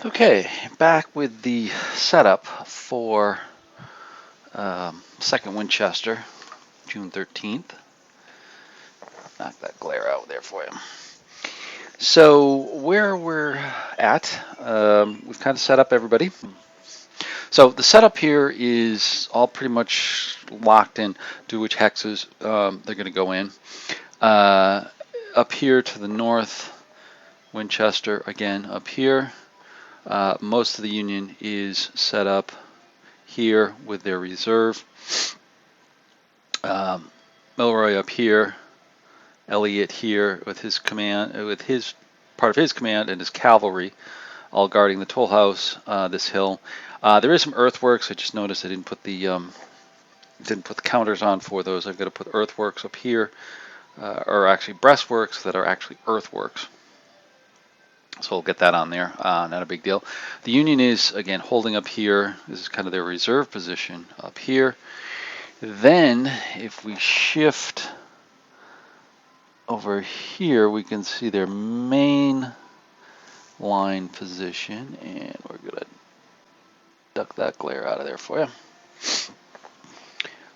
Okay, back with the setup for 2nd Winchester, June 13th. Knock that glare out there for you. So where we're at, we've kind of set up everybody. So the setup here is all pretty much locked in to which hexes they're going to go in. Up here to the north, Winchester, again up here. Most of the Union is set up here with their reserve. Milroy up here, Elliott here with his command, with his part of his command and his cavalry, all guarding the toll house, this hill. There is some earthworks. I just noticed I didn't put the counters on for those. I've got to put earthworks up here, or actually breastworks that are actually earthworks. So we'll get that on there, not a big deal. The Union is, again, holding up here. This is kind of their reserve position up here. Then, if we shift over here, we can see their main line position, and we're going to duck that glare out of there for you.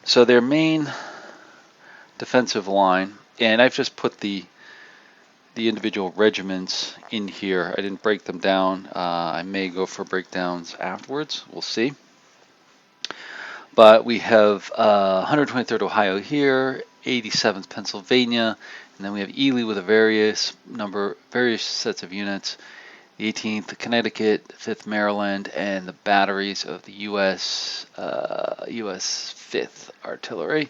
So their main defensive line, and I've just put the individual regiments in here. I didn't break them down. I may go for breakdowns afterwards. We'll see. But we have 123rd Ohio here, 87th Pennsylvania, and then we have Ely with a various sets of units. The 18th Connecticut, 5th Maryland, and the batteries of the U.S. 5th Artillery,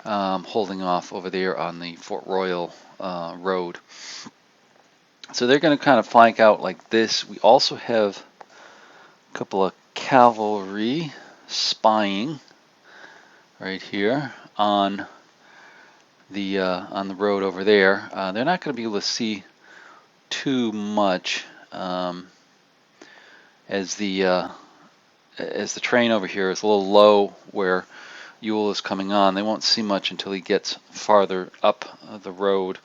holding off over there on the Fort Royal Road. So they're going to kind of flank out like this. We also have a couple of cavalry spying right here on the road over there. They're not going to be able to see too much as the train over here is a little low where Ewell is coming on. They won't see much until he gets farther up the road,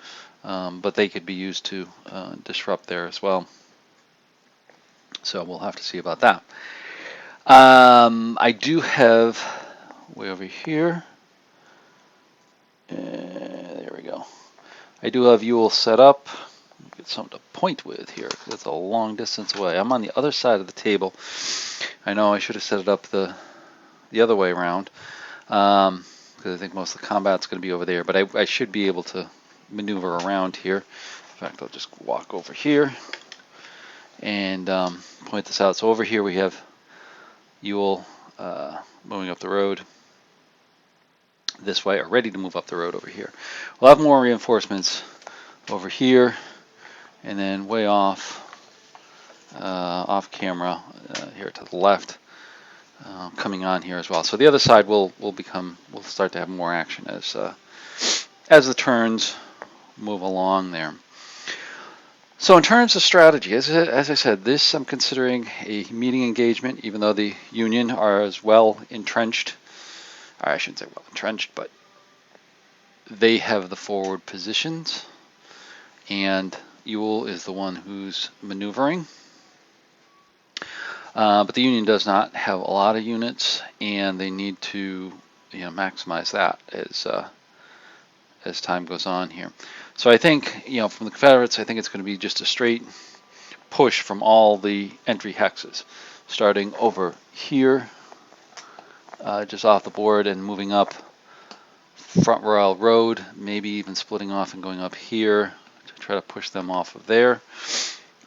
but they could be used to disrupt there as well. So we'll have to see about that. I do have way over here. There we go. I do have Ewell set up. Get something to point with here. It's a long distance away. I'm on the other side of the table. I know I should have set it up the other way around because I think most of the combat's going to be over there. But I should be able to maneuver around here. In fact, I'll just walk over here and point this out. So over here we have Ewell moving up the road this way, or ready to move up the road over here. We'll have more reinforcements over here, and then way off camera here to the left, coming on here as well. So the other side will start to have more action as the turns move along there. So in terms of strategy, as I said, this I'm considering a meeting engagement, even though the Union are as well entrenched. I shouldn't say well entrenched, but they have the forward positions, and Ewell is the one who's maneuvering. But the Union does not have a lot of units, and they need to maximize that as time goes on here. So I think from the Confederates, I think it's going to be just a straight push from all the entry hexes, starting over here, just off the board, and moving up Front Royal Road, maybe even splitting off and going up here to try to push them off of there,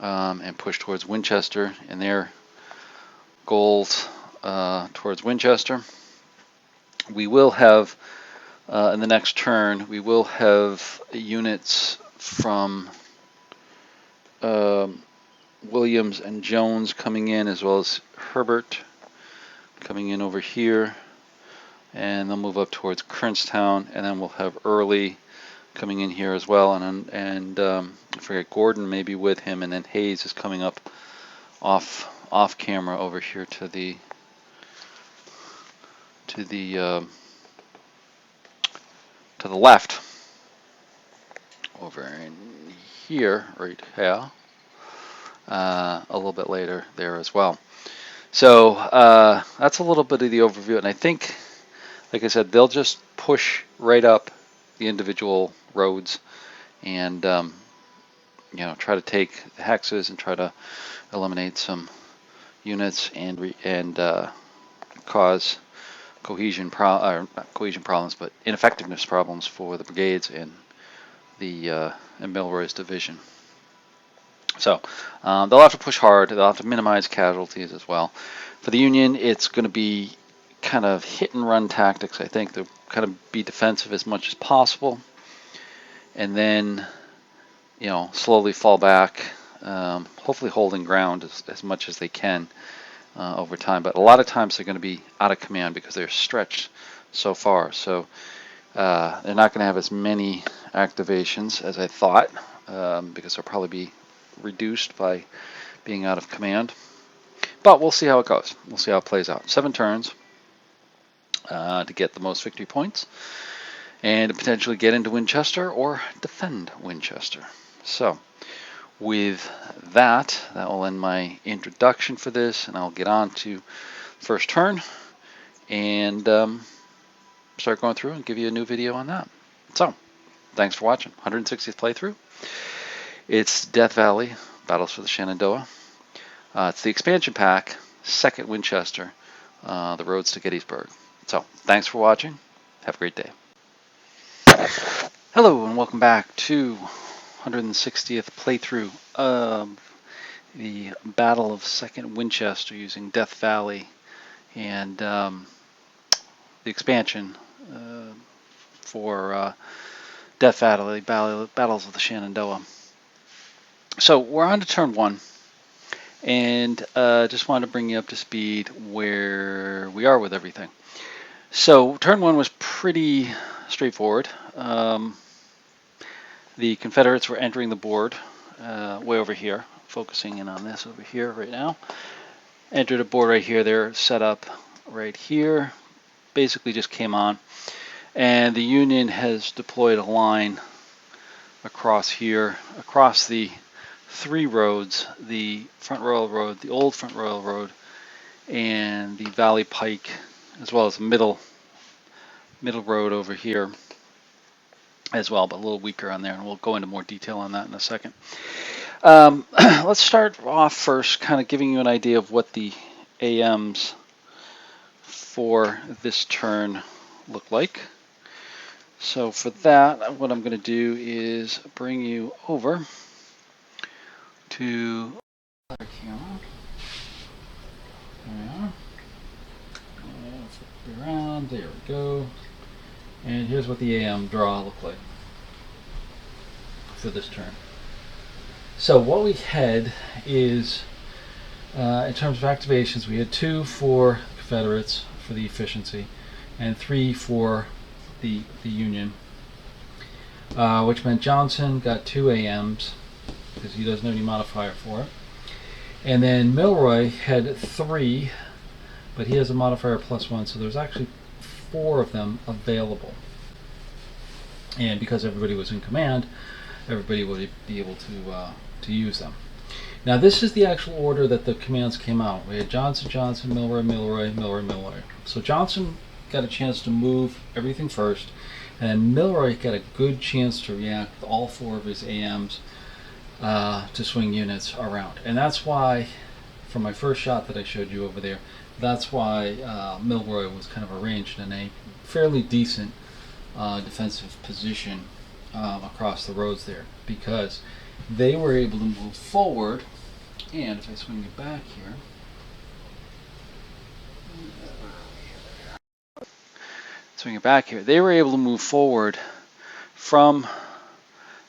and push towards Winchester and their goals towards Winchester. We will have, in the next turn, we will have units from Williams and Jones coming in, as well as Herbert coming in over here, and they'll move up towards Kernstown, and then we'll have Early coming in here as well, and I forget, Gordon may be with him, and then Hayes is coming up off camera over here to the left over in here, right here. a little bit later there as well. So that's a little bit of the overview, and I think, like I said, they'll just push right up the individual roads and try to take the hexes and try to eliminate some units and cause not cohesion problems, but ineffectiveness problems for the brigades and and Milroy's division. So they'll have to push hard. They'll have to minimize casualties as well. For the Union, it's going to be kind of hit and run tactics. I think they'll kind of be defensive as much as possible, and then slowly fall back, hopefully holding ground as much as they can over time. But a lot of times they're going to be out of command because they're stretched so far. So they're not going to have as many activations as I thought, because they'll probably be reduced by being out of command. But we'll see how it goes. We'll see how it plays out. 7 turns to get the most victory points and to potentially get into Winchester or defend Winchester. So with that will end my introduction for this, and I'll get on to first turn and start going through and give you a new video on that. So thanks for watching. 160th playthrough. It's Death Valley, Battles for the Shenandoah. It's the expansion pack, 2nd Winchester, the roads to Gettysburg. So thanks for watching. Have a great day. Hello and welcome back to 160th playthrough of the Battle of 2nd Winchester using Death Valley and the expansion for Death Valley, Battles of the Shenandoah. So we're on to turn 1, and just wanted to bring you up to speed where we are with everything. So turn 1 was pretty straightforward. The Confederates were entering the board way over here, focusing in on this over here right now. Entered a board right here. They're set up right here. Basically just came on. And the Union has deployed a line across here, across the 3 roads, the Front Royal Road, the old Front Royal Road, and the Valley Pike, as well as the middle road over here as well, but a little weaker on there, and we'll go into more detail on that in a second. Let's start off first kind of giving you an idea of what the AMs for this turn look like. So for that, what I'm going to do is bring you over to there we are. And flip around. There we go. And here's what the AM draw looked like for this turn. So what we had is, in terms of activations, we had 2 for Confederates for the efficiency, and 3 for the Union, which meant Johnson got 2 AMs because he doesn't have any modifier for it. And then Milroy had 3, but he has a modifier +1, so there's actually 4 of them available. And because everybody was in command, everybody would be able to use them. Now this is the actual order that the commands came out. We had Johnson, Johnson, Milroy, Milroy, Milroy, Milroy. So Johnson got a chance to move everything first, and Milroy got a good chance to react with all 4 of his AMs to swing units around. And that's why, from my first shot that I showed you over there, that's why Milroy was kind of arranged in a fairly decent defensive position across the roads there, because they were able to move forward. And if I swing it back here, they were able to move forward from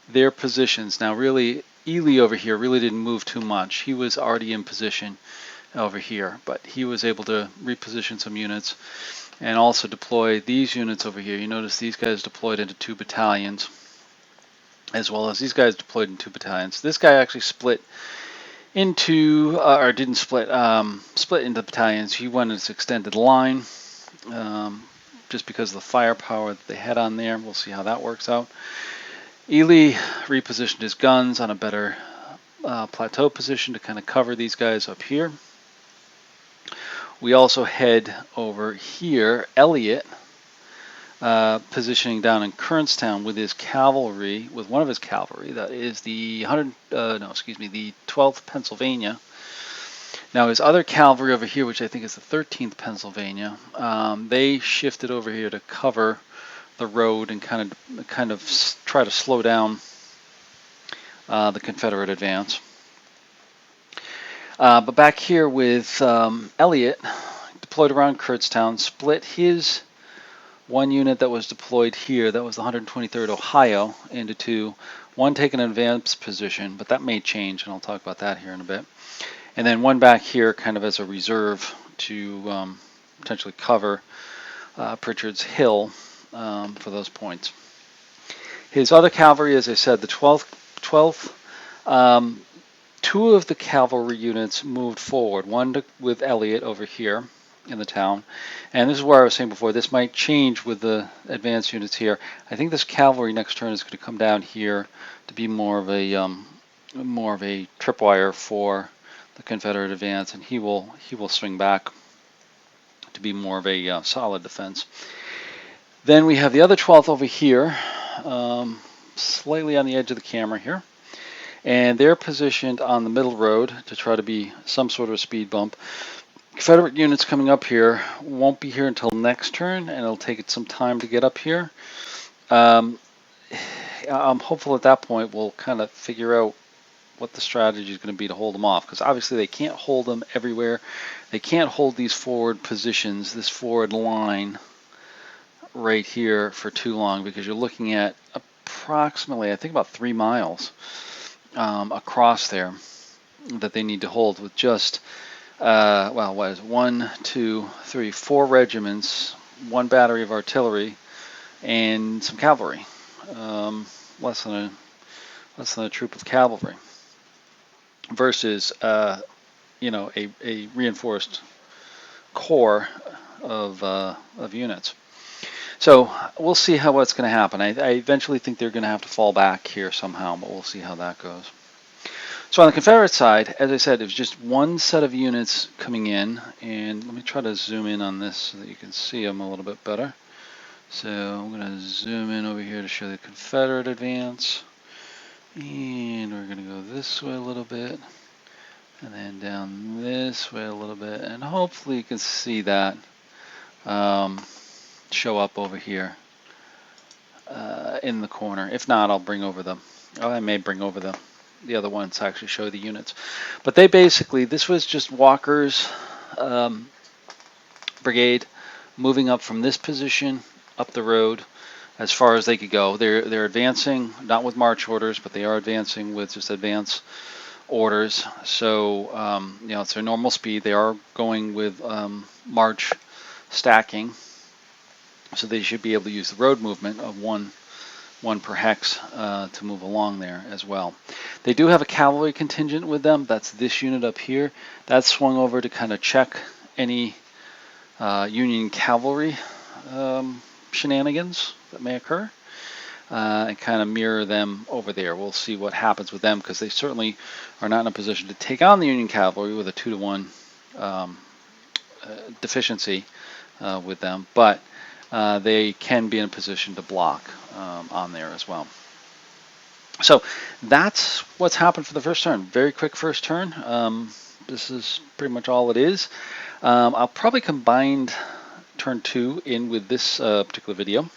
their positions. Now really, Ewell over here really didn't move too much. He was already in position over here, but he was able to reposition some units and also deploy these units over here. You notice these guys deployed into 2 battalions, as well as these guys deployed in 2 battalions. This guy actually split into, or didn't split, split into battalions. He went his extended line, just because of the firepower that they had on there. We'll see how that works out. Ely repositioned his guns on a better plateau position to kind of cover these guys up here. We also head over here, Elliott, positioning down in Kernstown with his cavalry, with one of his cavalry. That is the the 12th Pennsylvania. Now his other cavalry over here, which I think is the 13th Pennsylvania, they shifted over here to cover the road and kind of try to slow down the Confederate advance. But back here with Elliott, deployed around Kurtztown, split his one unit that was deployed here, that was the 123rd Ohio, into two. One taking an advanced position, but that may change, and I'll talk about that here in a bit. And then one back here kind of as a reserve to potentially cover Pritchard's Hill for those points. His other cavalry, as I said, the 12th, two of the cavalry units moved forward, one with Elliott over here in the town. And this is where I was saying before, this might change with the advanced units here. I think this cavalry next turn is going to come down here to be more of a tripwire for the Confederate advance, and he will swing back to be more of a solid defense. Then we have the other 12th over here, slightly on the edge of the camera here, and they're positioned on the middle road to try to be some sort of a speed bump. Confederate units coming up here won't be here until next turn, and it'll take it some time to get up here. I'm hopeful at that point we'll kind of figure out what the strategy is going to be to hold them off, because obviously they can't hold them everywhere. They can't hold these forward positions, this forward line right here for too long, because you're looking at approximately, I think, about 3 miles across there that they need to hold with just what is it? 1, 2, 3, 4 regiments, 1 battery of artillery, and some cavalry. Less than a troop of cavalry versus a reinforced corps of units. So we'll see what's going to happen. I eventually think they're going to have to fall back here somehow, but we'll see how that goes. So on the Confederate side, as I said, it was just one set of units coming in, and let me try to zoom in on this so that you can see them a little bit better. So I'm going to zoom in over here to show the Confederate advance, and we're going to go this way a little bit, and then down this way a little bit, and hopefully you can see that show up over here in the corner. If not, I'll bring over them. I may bring over the other ones to actually show the units. But they basically, this was just Walker's brigade moving up from this position up the road as far as they could go. They're advancing, not with march orders, but they are advancing with just advance orders. So it's their normal speed. They are going with march stacking, so they should be able to use the road movement of one per hex to move along there as well. They do have a cavalry contingent with them. That's this unit up here. That's swung over to kind of check any Union cavalry shenanigans that may occur and kind of mirror them over there. We'll see what happens with them, because they certainly are not in a position to take on the Union cavalry with a 2-to-1 deficiency with them, but they can be in a position to block on there as well. So that's what's happened for the first turn. Very quick first turn. This is pretty much all it is. I'll probably combine turn 2 in with this particular video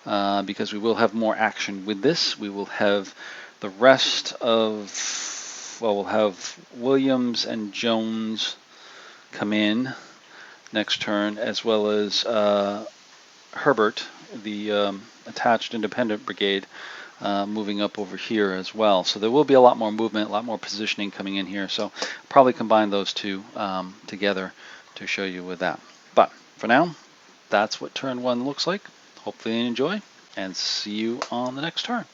because we will have more action with this. We will have the rest of, we'll have Williams and Jones come in next turn, as well as Herbert, the attached independent brigade, moving up over here as well. So there will be a lot more movement, a lot more positioning coming in here. So probably combine those two together to show you with that. But for now, that's what turn 1 looks like. Hopefully you enjoy, and see you on the next turn.